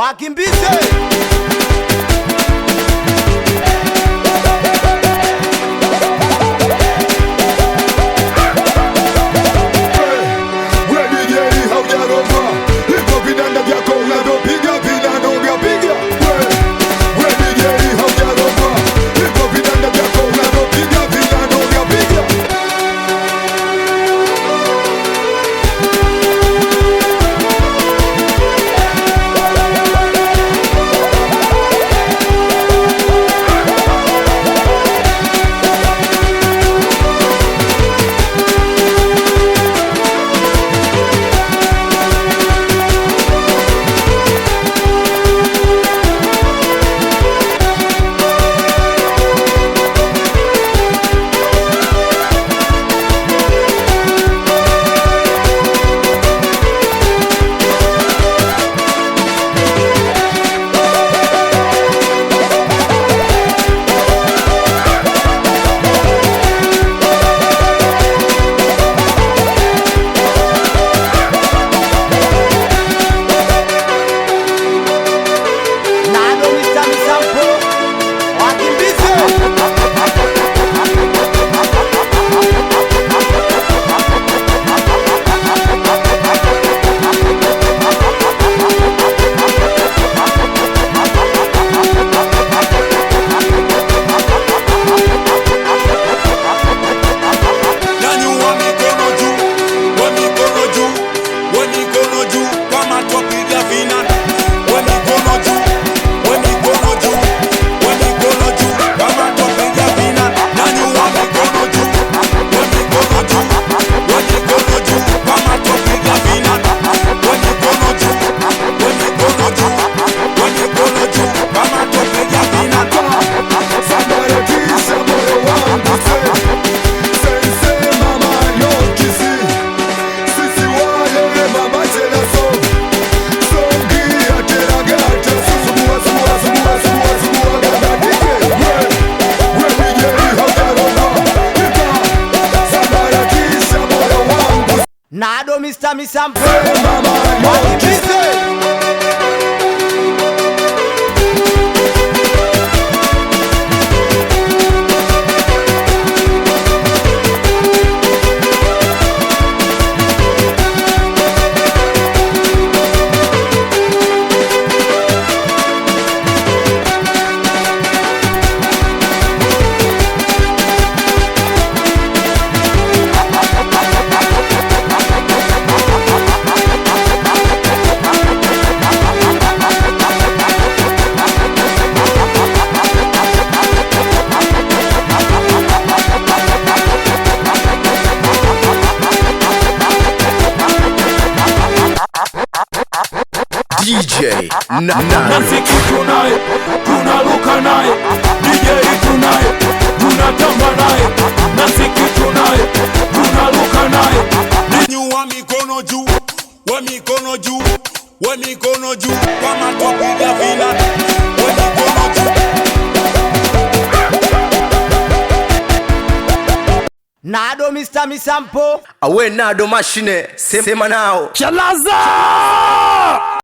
wakimbize. Nado Mr. Misampo wakimbize. DJ Nanziki tunaye, tunaruka naye, DJ tunaye, tunatamba naye. Nanziki tunaye, tunaruka naye. Nyanyua mikono juu, we mikono juu, we mikono juu, kama twapiga vina, we mikono juu. Nado Mr. Misampo awe Nado mashine sema nao Chalaza